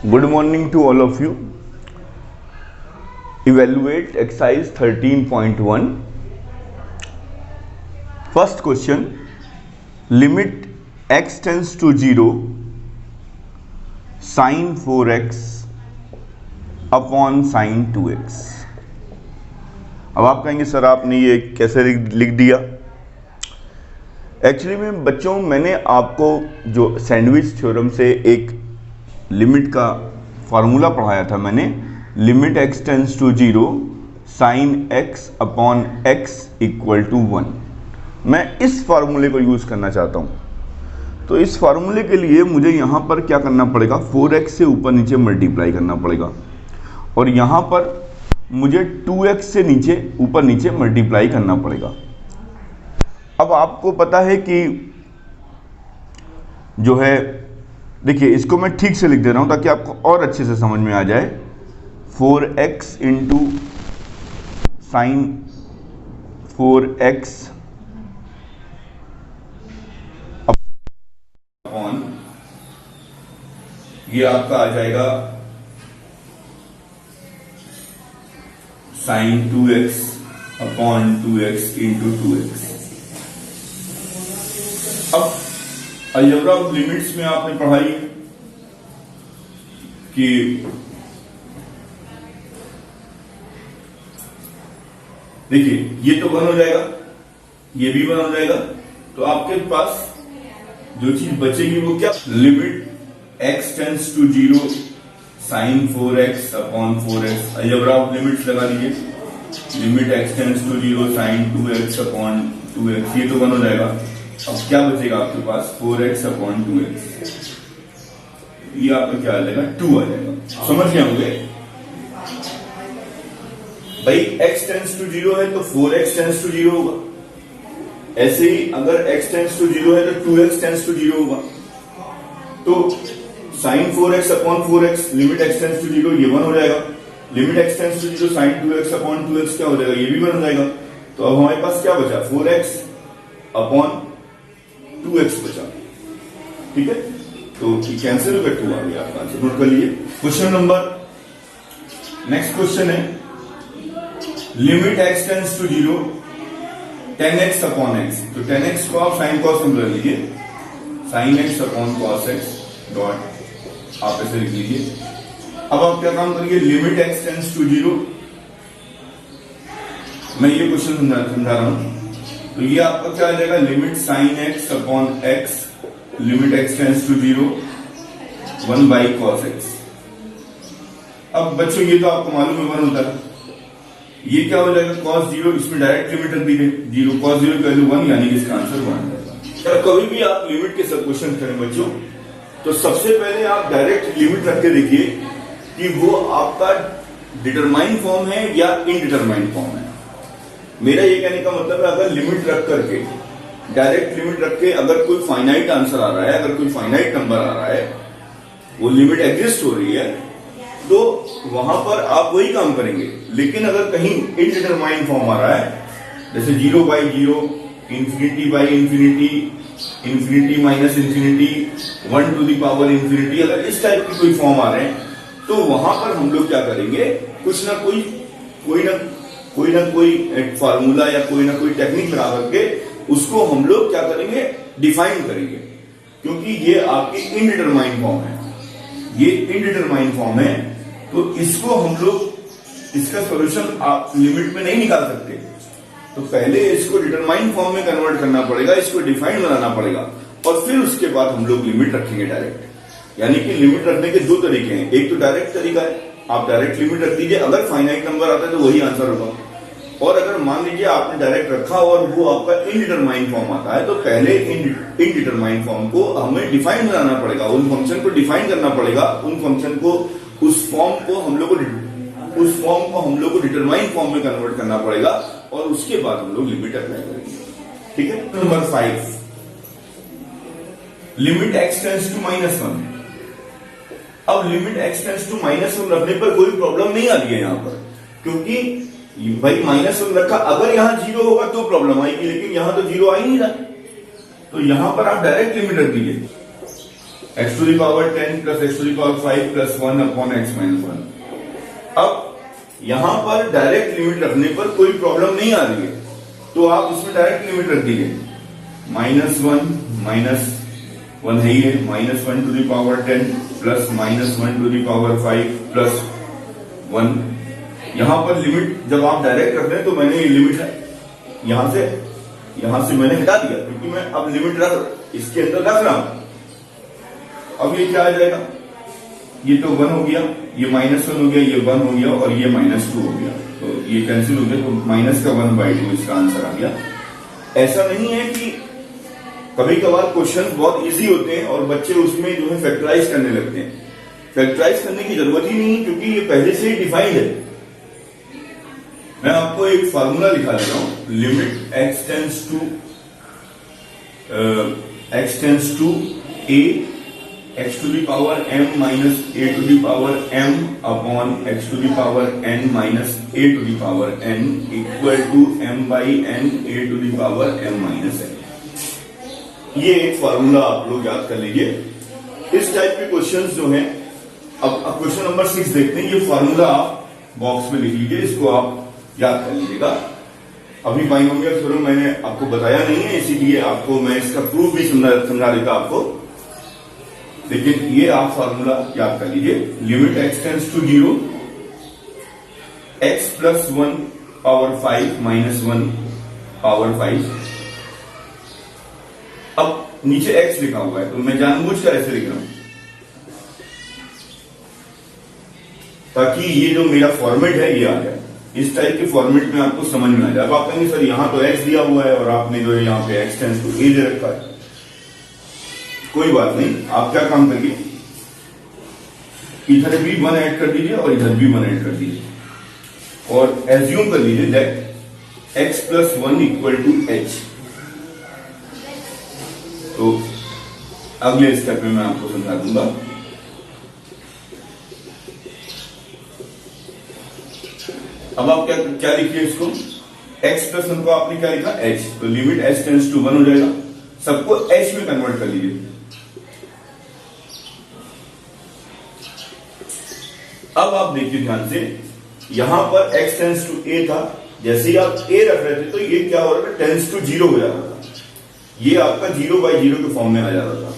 Good morning to all of you. Evaluate exercise 13.1. First question. Limit x tends to 0 sin 4x upon sin 2x. अब आप कहेंगे sir आपने ये कैसे लिख दिया? एक्चुअली में बच्चों मैंने आपको जो सैंडविच थ्योरम से एक लिमिट का फार्मूला पढ़ाया था, मैंने limit x tends to 0 sine x upon x equal to 1। मैं इस फार्मूले को यूज़ करना चाहता हूँ। तो इस फार्मूले के लिए मुझे यहाँ पर क्या करना पड़ेगा, 4x से ऊपर नीचे मल्टीप्लाई करना पड़ेगा और यहाँ पर मुझे 2x से नीचे ऊपर नीचे मल्टीप्लाई करना पड़ेगा। अब आपको पता है कि जो है, देखिए इसको मैं ठीक से लिख दे रहा हूं ताकि आपको और अच्छे से समझ में आ जाए। 4x into sine 4x upon ये आपका आ जाएगा sign 2x upon 2x into 2x। अब अलजेब्रा ऑफ लिमिट्स में आपने पढ़ाई है कि देखिए ये तो 1 हो जाएगा, ये भी 1 हो जाएगा, तो आपके पास जो चीज बचेगी वो क्या, limit x tends to 0 sine 4x upon 4x। Algebra of limits लगा दीजिए, limit x tends to 0 sine 2x upon 2x, ये तो 1 हो जाएगा। अब क्या बचेगा आपके पास, 4x अपॉन 2x, ये आपका क्या आ जाएगा, 2 आ जाएगा। समझ गए होंगे भाई, x टेंस टू 0 है तो 4x टेंस टू 0 होगा। ऐसे ही अगर x टेंस टू 0 है तो 2x टेंस टू 0 होगा। तो sine 4x upon 4x limit x tends to 0, ये 1 हो जाएगा। Limit x tends to 0 sine 2x upon 2x क्या हो जाएगा, ये भी 1 हो जाएगा। तो अब हमारे पास क्या बचा, 4x अपॉन 2x बचा। ठीक है, तो कैंसिल होकर 2 आ गया आपका आंसर, नोट कर लिए। क्वेश्चन नंबर, नेक्स्ट क्वेश्चन है limit x tends to 0 10x upon x। तो 10x को आप साइन कॉस में बदल लीजिए, sine x upon cos x dot आप ऐसे लिख लीजिए। अब आप क्या काम करिए, लिमिट x टेंस टू 0, मैं ये क्वेश्चन समझा रहा हूं, तो ये आपका क्या आ जाएगा, limit sine x upon x limit x tends to 0 1 by cos x। अब बच्चों ये तो आपको मालूम है 1 होता है, ये क्या हो जाएगा कॉस 0, इसमें डायरेक्ट लिमिट रख दी गई 0, कॉस 0 की वैल्यू 1, यानी कि इसका आंसर 1 आएगा। कभी भी आप लिमिट के सब क्वेश्चन करें बच्चों, तो सबसे पहले आप डायरेक्ट लिमिट रख के देखिए कि वो आपका डिटरमाइन फॉर्म है या इनडिटरमाइन फॉर्म है। मेरा ये कहने का मतलब है, अगर लिमिट रख करके, डायरेक्ट लिमिट रख के अगर कोई फाइनाइट आंसर आ रहा है, अगर कोई फाइनाइट नंबर आ रहा है, वो लिमिट एग्जिस्ट हो रही है, तो वहां पर आप वही काम करेंगे। लेकिन अगर कहीं इनडिटरमाइन फॉर्म आ रहा है, जैसे 0 by 0, infinity by infinity, infinity minus infinity, 1 to the power infinity, अगर इस टाइप की कोई फॉर्म आ रहे हैं, तो वहां पर हम लोग क्या करेंगे, कुछ ना कोई एक फार्मूला या कोई ना कोई टेक्निक लगा करके उसको हम लोग क्या करेंगे, डिफाइन करेंगे। क्योंकि ये आपकी इनडिटरमाइन फॉर्म है, ये इनडिटरमाइन फॉर्म है, तो इसको हम लोग, इसका सॉल्यूशन आप लिमिट में नहीं निकाल सकते। तो पहले इसको डिटरमाइन फॉर्म में कन्वर्ट करना पड़ेगा, इसको डिफाइन बनाना पड़ेगा, और फिर उसके बाद हम लोग लिमिट रखेंगे डायरेक्ट। यानी कि लिमिट रखने के 2 तरीके हैं, एक तो डायरेक्ट तरीका है, आप डायरेक्ट लिमिट रख दीजिए, अगर फाइनाइट नंबर आता है तो वही आंसर होगा। और अगर मान लीजिए आपने डायरेक्ट रखा और वो आपका इनडिटरमाइन फॉर्म आता है, तो पहले इनडिटरमाइन फॉर्म को हमें डिफाइन बनाना पड़ेगा, उन फंक्शन को डिफाइन करना पड़ेगा, उन फंक्शन को, उस फॉर्म को हम लोग को डिटरमाइन फॉर्म में कन्वर्ट करना पड़ेगा, और उसके बाद हम लोग लिमिट अप्लाई करेंगे। ठीक है, number 5, limit x tends to -1। अब लिमिट x टेंस टू -1 रखने पर कोई प्रॉब्लम नहीं आ रही है यहां पर, क्योंकि भाई -1 रखा, अगर यहां 0 होगा तो प्रॉब्लम आएगी, लेकिन यहां तो 0 आ ही नहीं रहा, तो यहां पर आप डायरेक्ट लिमिट रख दीजिए। X to the power 10 plus x to the power 5 plus 1 upon x minus 1। अब यहां पर डायरेक्ट लिमिट रखने पर कोई प्रॉब्लम नहीं आ रही है, तो आप इसमें डायरेक्ट लिमिट रख दीजिए। माइनस वन है ही है, -1 to the power 10 plus -1 to the power 5 plus 1। यहां पर लिमिट जब आप डायरेक्ट रख रहे हैं तो मैंने ये लिमिट यहां से मैंने हटा दिया, क्योंकि मैं अब लिमिट इसके अंदर रख रहा हूं। अब ये क्या आ जाएगा, ये तो 1 हो गया, ये -1 हो गया, ये 1 हो गया और ये -2 हो गया, तो ये कैंसिल हो गया, तो माइनस का 1/2 इसका आंसर आ गया। ऐसा नहीं है कि कभी कभार क्वेश्चन बहुत इजी होते हैं और बच्चे उसमें जो है फैक्टराइज करने लगते हैं। फैक्टराइज करने की जरूरत ही नहीं, क्योंकि ये पहले से ही डिफाइंड है। मैं आपको एक फार्मूला लिखा दे रहा हूं, limit x tends to a x to the power m minus a to the power m upon x to the power n minus a to the power n equal to m by n a to the power m minus n। ये एक formula आप लोग याद कर लीजिए। इस type के questions जो हैं, अब क्वेश्चन नंबर 6 देखते हैं। ये फार्मूला आप बॉक्स में लिख लीजिए, इसको आप याद कर लीजिएगा। अभी बाइनोमियल थ्योरम मैंने आपको बताया नहीं है, इसीलिए आपको मैं इसका प्रूफ भी समझा देता आपको, लेकिन ये आप फार्मूला याद कर लीजिए। Limit x tends to 0, x plus 1 power 5 minus 1 power 5। अब नीचे x लिखा हुआ है, तो मैं जानबूझकर ऐसे लिख रहा हूं ताकि ये जो मेरा फॉर्मेट है ये आ जाए। इस टाइप के फॉर्मेट में आपको समझ में आ जाए। अब आप कहेंगे सर यहाँ तो x दिया हुआ है और आपने जो है यहाँ पे x टेंड्स टू a दे रखा है। कोई बात नहीं, आप क्या काम करिए, इधर भी 1 ऐड कर दीजिए और इधर भी 1 ऐड कर दीजिए और एज्यूम कर लीजिए that x plus 1 equal to h। तो अगले स्टेप में मैं आपको समझा दूंगा। अब आप क्या लिखिए इसको, x प्लस 1 को आपने क्या लिखा h, तो लिमिट h टेंड्स टू 1 हो जाएगा। सबको h में कन्वर्ट कर लीजिए। अब आप देखिए ध्यान से, यहां पर x टेंड्स टू a था, जैसे ही आप a रख रहे थे तो ये क्या हो रहा था, टेंड्स टू 0 हो जा रहा था। ये आपका 0/0 के फॉर्म में आ जा रहा था,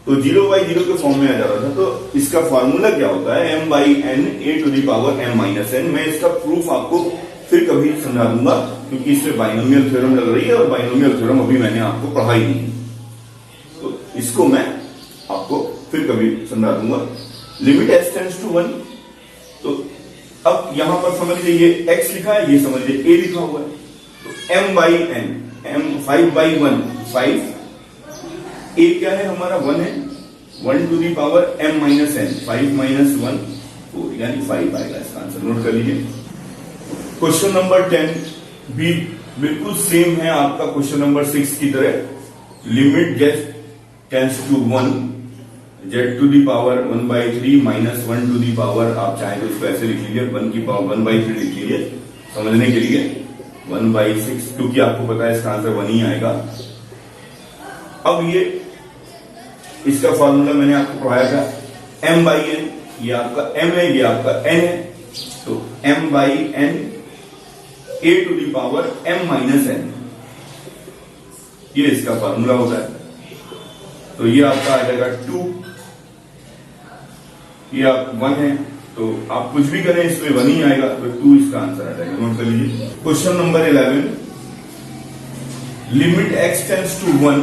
तो 0/0 के फॉर्म में आ जा रहा था। तो इसका फॉर्मूला क्या होता है, m by n a to the power m minus n। मैं इसका प्रूफ आपको फिर कभी समझा दूंगा, क्योंकि इसमें बाइनोमियल थ्योरम लग रही है और बाइनोमियल थ्योरम अभी मैंने आपको पढ़ाई नहीं, तो इसको मैं आपको फिर कभी समझा दूंगा। लिमिट x टेंड्स टू 1, तो अब यहां पर समझ लीजिए ये x लिखा है, ये समझ लीजिए a लिखा हुआ है, तो m by n, m 5/1 5, a क्या है हमारा 1 है, 1 to the power m minus n, 5 minus 1 4, यानी 5 आएगा इसका आंसर। नोट कर लीजिए। क्वेश्चन नंबर 10 भी बिल्कुल सेम है आपका क्वेश्चन नंबर 6 की तरह। Limit z tends to 1, z to the power 1/3 minus 1 to the power, आप चाहें तो इसको ऐसे लिख लीजिए, 1 की पावर 1/3 लिख लीजिए समझने के लिए, 1/6, क्योंकि आपको पता है इसका आंसर 1 ही आएगा। अब ये इसका फॉर्मूला मैंने आपको पढ़ाया था, m बाई n, ये आपका m है, ये आपका n है, तो m by n a to the power m minus n, ये इसका फॉर्मूला होता है। तो ये आपका आ जाएगा 2, ये आप 1 है, तो आप कुछ भी करें इसमें 1 ही आएगा, तो 2 इसका आंसर आ जाएगा। नोट कर लीजिए। Question number 11, limit x tends to 1।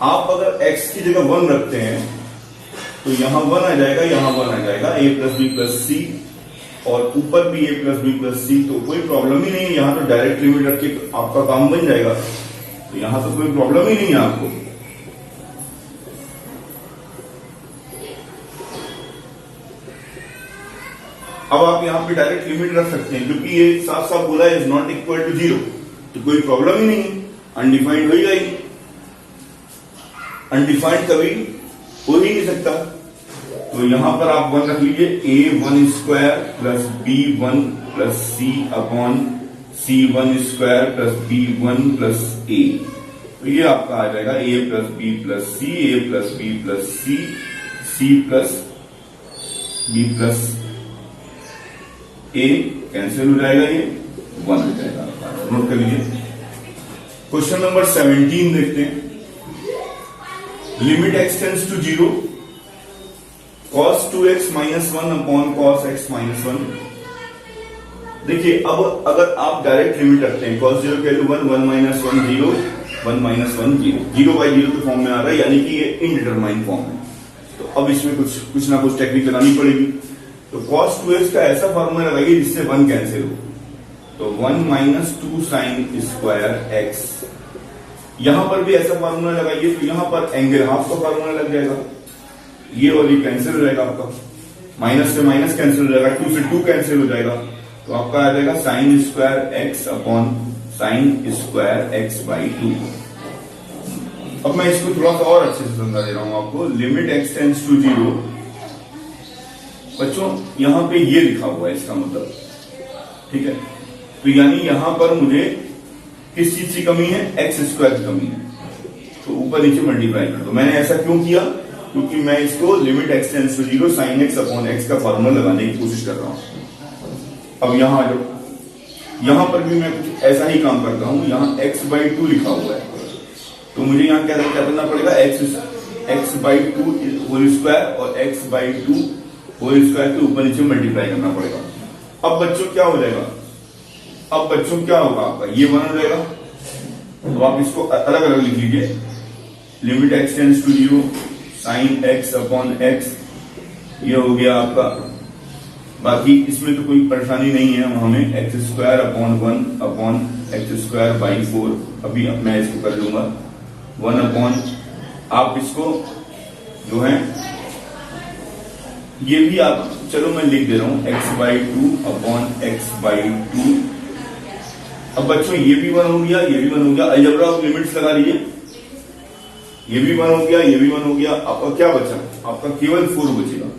आप अगर x की जगह 1 रखते हैं तो यहां 1 आ जाएगा, यहां 1 आ जाएगा, a प्लस बी प्लस सी, और ऊपर भी a प्लस बी प्लस सी, तो कोई प्रॉब्लम ही नहीं है। यहां तो डायरेक्ट लिमिट रख के आपका काम बन जाएगा, तो यहां तो कोई प्रॉब्लम ही नहीं है आपको। अब आप यहां पे डायरेक्ट लिमिट रख सकते हैं, क्योंकि ये साफ साफ बोला है इज नॉट इक्वल टू 0, तो कोई प्रॉब्लम ही नहीं है, अनडिफाइंड हो ही जाएगी। अनडिफाइंड कभी हो ही नहीं सकता, तो यहां पर आप 1 रख लीजिए, a1 square plus b1 plus c upon c1 square plus b1 plus a। तो ये आपका आ जाएगा a plus B plus C, A plus B plus C, C plus B plus A cancel हो जाएगा, ये 1 हो जाएगा। नोट कर लीजिए। क्वेश्चन नंबर 17 देखते हैं। Limit x tends to 0, cos 2x minus 1 upon cos x minus 1। देखिए अब अगर आप डायरेक्ट लिमिट रखते हैं, cos 0 की वैल्यू 1, 1 माइनस 1 0, 1 माइनस 1 0, 0 बाई 0 के फॉर्म में आ रहा है, यानी कि ये इनडिटरमाइंड फॉर्म है। तो अब इसमें कुछ ना कुछ टेक्निक लगानी पड़ेगी। तो cos 2x का ऐसा फॉर्मूला लगाइए जिससे 1 कैंसिल हो। तो 1 माइनस 2 साइन स्क्वायर x, यहां पर भी ऐसा फार्मूला लगाइए तो यहां पर एंगल हाफ का फार्मूला लग जाएगा, ये और ये कैंसिल हो जाएगा आपका, माइनस से माइनस कैंसिल हो जाएगा, 2 से 2 कैंसिल हो जाएगा। तो आपका आ जाएगा sign square x upon sine square x by 2। अब मैं इसको थोड़ा सा और अच्छे से समझा दे रहा हूं आपको। लिमिट x टेंड्स टू 0, बच्चों यहां पे ये लिखा हुआ है, इसका मतलब ठीक है। तो यानी यहां पर मुझे किस चीज की कमी है, एक्स स्क्वायर की कमी है, तो ऊपर नीचे मल्टीप्लाई कर दो। मैंने ऐसा क्यों किया, क्योंकि मैं इसको limit x tends to 0 sine x upon x का फॉर्मूला लगाने की कोशिश कर रहा हूं। अब यहां आ जाओ, यहां पर भी मैं कुछ ऐसा ही काम करता हूं। यहां x बाई 2 लिखा हुआ है, तो मुझे यहां क्या करना पड़ेगा, x बाई 2 होल स्क्वायर और x बाई 2 होल स्क्वायर के ऊपर नीचे मल्टीप्लाई करना पड़ेगा। अब बच्चों क्या हो जाएगा, अब बच्चों क्या होगा आपका, ये 1 हो जाएगा। तो आप इसको अलग अलग लिख लीजिए। Limit x tends to 0 sine x upon x, ये हो गया आपका। बाकी इसमें तो कोई परेशानी नहीं है, हमें x square upon 1 upon x square by 4, अभी मैं इसको कर लूंगा 1 अपॉन, आप इसको जो है ये भी आप, चलो मैं लिख दे रहा हूं x by 2 upon x by 2। अब बच्चों ये भी 1 हो गया, ये भी 1 हो गया। अलजेब्रा ऑफ लिमिट्स लगा लीजिए, ये भी 1 हो गया, ये भी 1 हो गया। आपका क्या बचा, आपका केवल 4 बचेगा,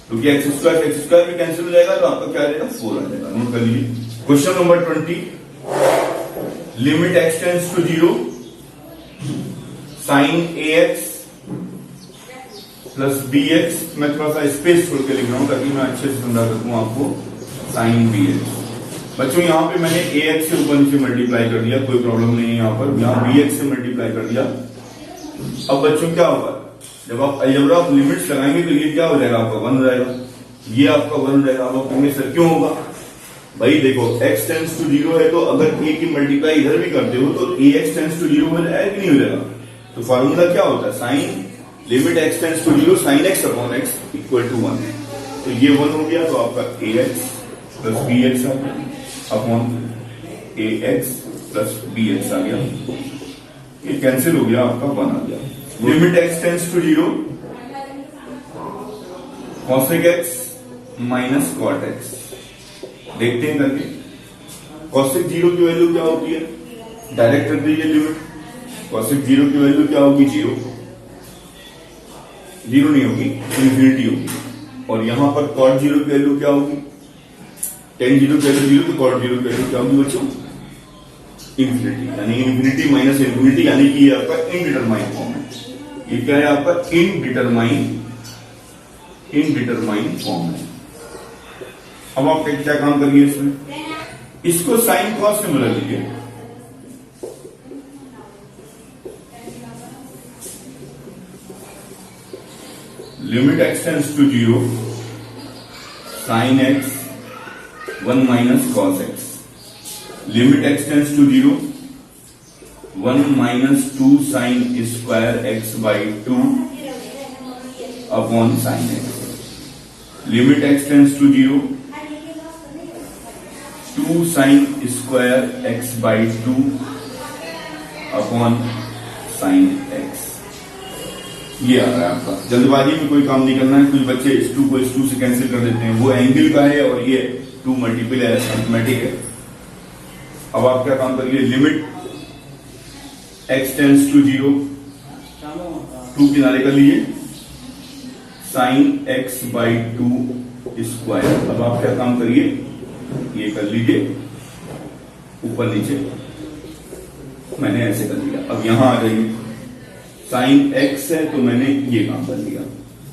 क्योंकि एक्स स्क्वायर भी कैंसिल हो जाएगा, तो आपका क्या आ जाएगा, 4 आ जाएगा। नोट कर लीजिए। Question number 20, limit x tends to 0 sine ax plus bx, मैं थोड़ा सा स्पेस छोड़ के लिख रहा हूं ताकि मैं अच्छे से समझा सकूं आपको, साइन bx। बच्चों यहां पे मैंने ax से ऊपर नीचे मल्टीप्लाई कर दिया, कोई प्रॉब्लम नहीं है। यहां पर यहां bx से मल्टीप्लाई कर दिया। अब बच्चों क्या होगा, जब आप अलजेब्रा ऑफ लिमिट्स लगाएंगे तो ये क्या हो जाएगा, आपका 1 हो जाएगा, ये आपका 1 हो जाएगा। अब आप कहेंगे सर क्यों होगा, भाई देखो x टेंड्स टू 0 है, तो अगर a की मल्टीप्लाई इधर भी करते हो तो ax टेंड्स टू 0 हो जाएगा कि नहीं हो जाएगा। तो फॉर्मूला क्या होता है, sine limit x tends to 0 sine x upon x equal to 1। तो ये 1 हो गया, तो आपका ax प्लस bx आ गया अपॉन ax प्लस bx आ गया, ये कैंसिल हो गया, आपका 1 आ गया। Limit x tends to 0 cosec x minus cot x, देखते हैं करके। cosec 0 की वैल्यू क्या होती है, डायरेक्ट कर दीजिए लिमिट। cosec 0 की वैल्यू क्या होगी, 0 नहीं होगी, इन्फिनिटी होगी। और यहां पर cot 0 की वैल्यू क्या होगी, tan 0 की वैल्यू 0, तो cot 0 की वैल्यू क्या होगी बच्चों, इन्फिनिटी। यानी इन्फिनिटी माइनस इन्फिनिटी, यानी कि ये आपका इनडिटरमाइंड फॉर्म है। ये क्या है आपका, इनडिटरमाइंड फॉर्म है। अब आप क्या काम करिए इसमें, इसको साइन कॉस से बदल लीजिए। Limit x tends to 0 sine x 1 minus cos x, limit x tends to 0 1 minus 2 sine square x by 2 upon sine x, limit x tends to 0 2 sine square x by 2 upon sine x। ये आ रहा है आपका। जल्दबाजी में कोई काम नहीं करना है, कुछ बच्चे इस 2 को इस 2 से कैंसिल कर देते हैं, वो एंगल का है और ये 2 मल्टीपल है, अरिथमेटिक है। अब आप क्या काम करिए, लिमिट x टेंड्स टू 0 2 किनारे कर लीजिए, साइन x बाई 2 स्क्वायर। अब आप क्या काम करिए, ये कर लीजिए ऊपर नीचे, मैंने ऐसे कर लिया। अब यहां आ जाइए, साइन एक्स है तो मैंने ये काम कर लिया,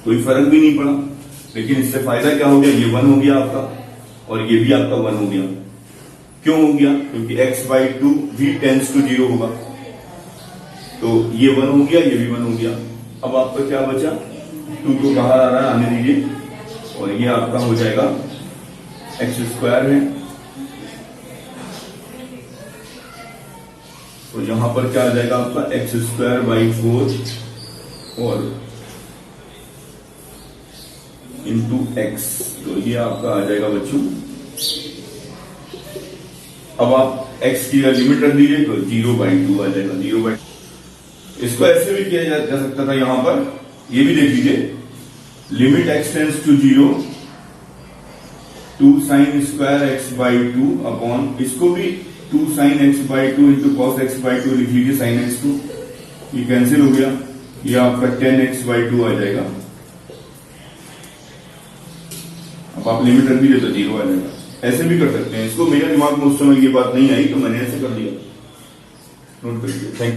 कोई फर्क भी नहीं पड़ा। लेकिन इससे फायदा क्या हो गया, ये 1 हो गया आपका और ये भी आपका 1 हो गया। क्यों हो गया, क्योंकि x/2 भी टेंस टू 0 होगा, तो ये 1 हो गया, ये भी 1 हो गया। अब आपका क्या बचा, 2 को बाहर आ रहा है, आने दीजिए, और ये आपका हो जाएगा x² है। तो यहां पर क्या आ जाएगा आपका x²/4 और इंटू x, तो ये आपका आ जाएगा बच्चों। अब आप x की लिमिट रख दीजिए तो 0/2 आ जाएगा, 0/2। इसको ऐसे भी किया जा सकता था, यहां पर ये भी देख लीजिए, limit x tends to 0 2 sin² x/2 upon, इसको भी 2 sin x/2 into cos x/2 लिख लीजिए, sin x2, ये कैंसिल हो गया, ये आपका 10x/2 आ जाएगा। अब आप लिमिट रख दीजिए तो 0 आ जाएगा। ऐसे भी कर सकते हैं इसको, मेरे दिमाग में उस समय ये बात नहीं आई तो मैंने ऐसे कर दिया। नोट कर लीजिए। Thank you.